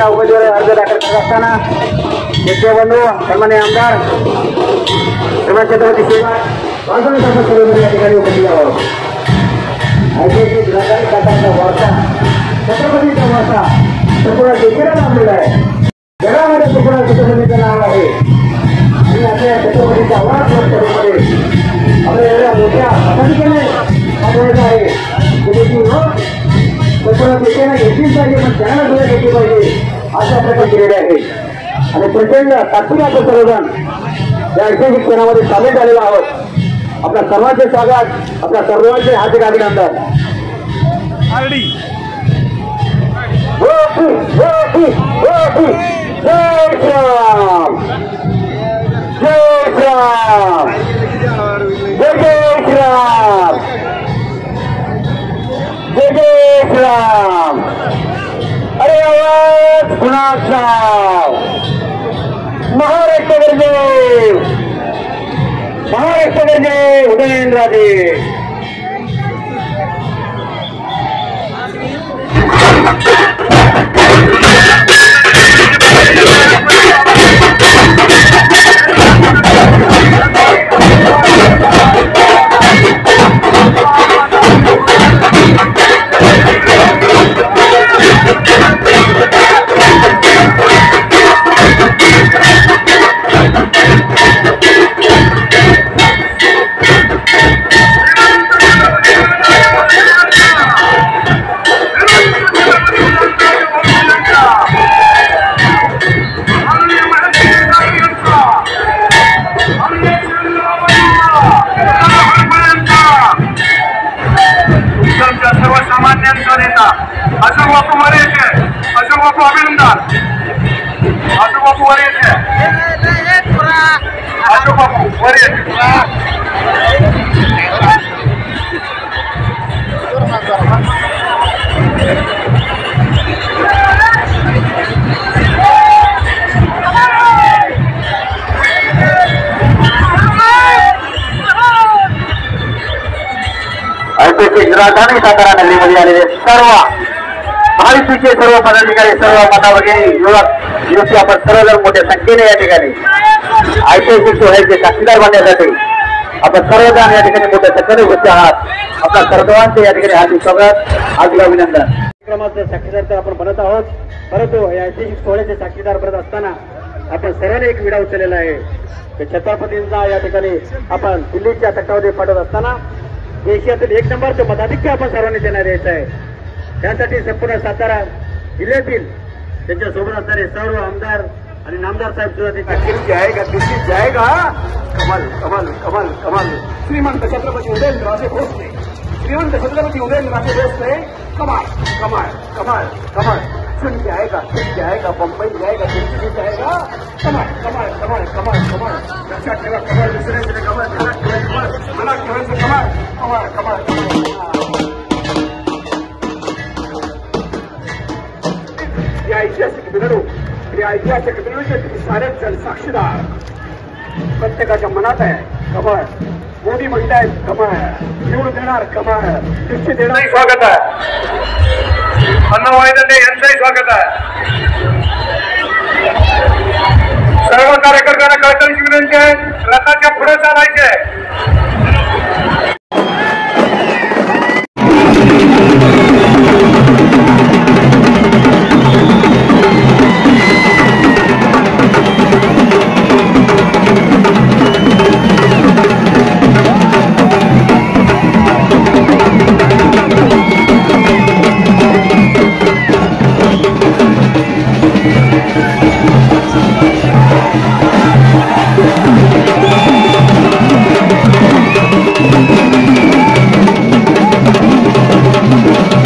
उमेदवारी अर्ज दाखल करत असताना बंधू सन्माननीय आमदार श्रीमान छत्रपती शिवाजी या ठिकाणी उपस्थित आहोत. ऐतिहासिक ग्रंथालय काकांचा वारसा छत्रपतीचा वारसा संपूर्ण देशाला लाभलेला आहे. जगामध्ये संपूर्ण छत्रपतीचं नाव आहे आणि आपल्या छत्रपतीचा वारसा स्वरूपामध्ये आपल्या एवढ्या मोठ्या पद्धतीने वापरायचा आहे संपूर्ण देशाला घेतलीच पाहिजे पण त्यांना सुद्धा घेतली पाहिजे अशा प्रकारे केलेले आहे. आणि प्रचंड तात्पुरते आपण सर्वजण या ऐतिहासिक क्षणामध्ये सामील झालेलो आहोत. आपल्या सर्वांचे स्वागत, आपल्या सर्वांचे हार्दिक अभिनंदन. जय श्रीराम, जय श्रीराम, जय जय श्रीराम, जय जय श्रीराम. अरे आवाज कुणाचा? महाराष्ट्र गरजे, महाराष्ट्र गरजे, उदयनराजे. सर्वसामान्यांचा नेता अशोक बापू वरेचे, अशोक बापू अभिनंदन. अशोक बापू वरेचे, अशोक बापू वरे. ऐतिहासिक राजधानी सातारा नगरीमध्ये आलेले सर्व महायुतीचे सर्व पदाधिकारी, सर्व माताभगिनी, युवक युवती, आपण सर्वजण मोठ्या संख्येने या ठिकाणी ऐतिहासिक सोहळ्याचे साक्षीदार बनण्यासाठी आपण सर्वजण या ठिकाणी मोठ्या संख्येने उपस्थित आहात. आपल्या सर्वांचे या ठिकाणी हार्दिक स्वागत, हार्दिक अभिनंदन. कार्यक्रमाचे साक्षीदार तर आपण बनत आहोत, परंतु या ऐतिहासिक सोहळ्याचे साक्षीदार बनत असताना आपण सर्वांनी एक विडा उचललेला आहे. छत्रपतींना या ठिकाणी आपण दिल्लीच्या तटामध्ये पाठवत असताना देशातील एक नंबरचं मताधिक्य आपण सर्वांनी त्यांना द्यायचं आहे. त्यासाठी संपूर्ण सातारा जिल्ह्यातील त्यांच्या सोबत असणारे सर्व आमदार आणि नामदार साहेब सुद्धा दिल्ली जाएगा, दिल्ली जाएगा. कमाल कमाल कमाल कमाल. श्रीमंत छत्रपती उदयनराजे भोसले, श्रीमंत छत्रपती उदयनराजे भोसले. कमाल कमाल कमाल कमाल. सुन जाएगा, सुन जाएगा, बंबई जाएगा, दिल्ली जाएगा. कमाल कमाल कमाल कमाल कमाल. लक्षात ठेवा, कमाल दुसऱ्याकडे कमाल, मला ठेवायचं कमाल कमाल कमाल कमाल. या ऐतिहासिक मिरवणूक, या ऐतिहासिक मिरवणुकीचे सारेच जण साक्षीदार. प्रत्येकाच्या मनात आहे कमाल. मोदी म्हणतायत कमाल, निवडून देणार कमाल, शिक्षे देणार. स्वागत आहे अन्नवाहिनी यांचंही स्वागत आहे. सर्व कार्यकर्त्यांना कळकळीची विनंती आहे, रथाच्या पुढे चालायचे आहे.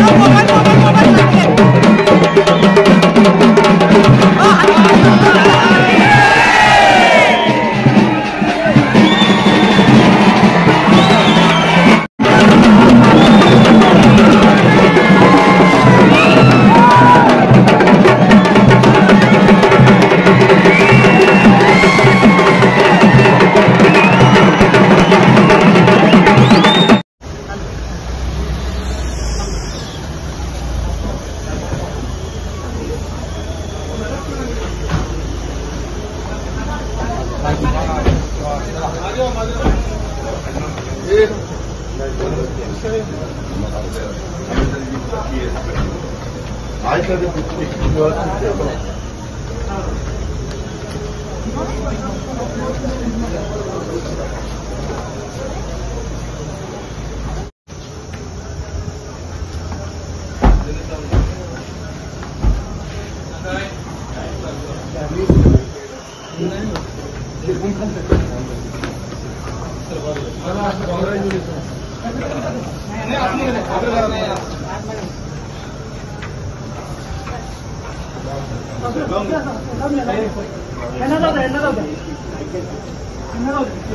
Vamos, vamos, vamos.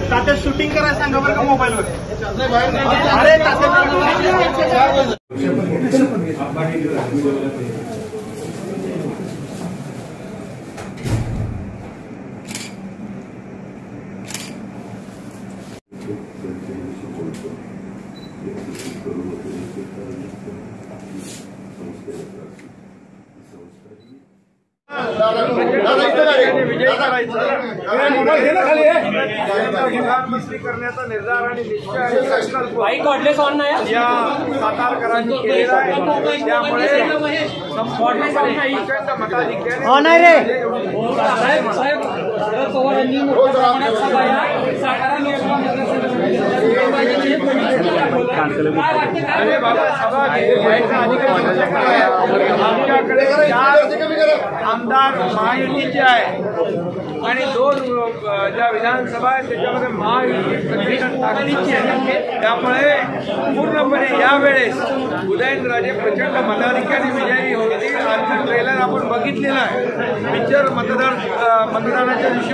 तात्या शूटिंग करायला सांगा बरं का मोबाईलवर. प्रधानमंत्री करण्याचा निर्धार आणि निश्चय या सातारकरांनी केलेला आहे. त्यामुळे प्रचंड मताधिक्याने आमच्याकडे 4 आमदार महायुतीचे आहे आणि 2 ज्या विधानसभा आहेत त्याच्यामध्ये महायुती ताकदीची आहे. त्यामुळे पूर्णपणे यावेळेस उदयनराजे प्रचंड मताधिक्याने विजयी होतील. आजचं ट्रेलर आपण बघितलेलं आहे. पिक्चर मतदानाच्या दिवशी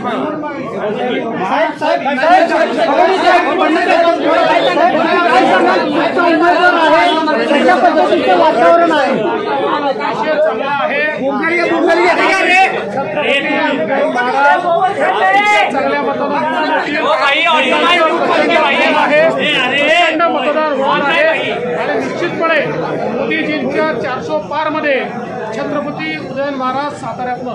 वातावरण आहे. मतदार होणार आहे आणि निश्चितपणे मोदीजींच्या 400 पार मध्ये छत्रपती उदयन महाराज साताऱ्यातून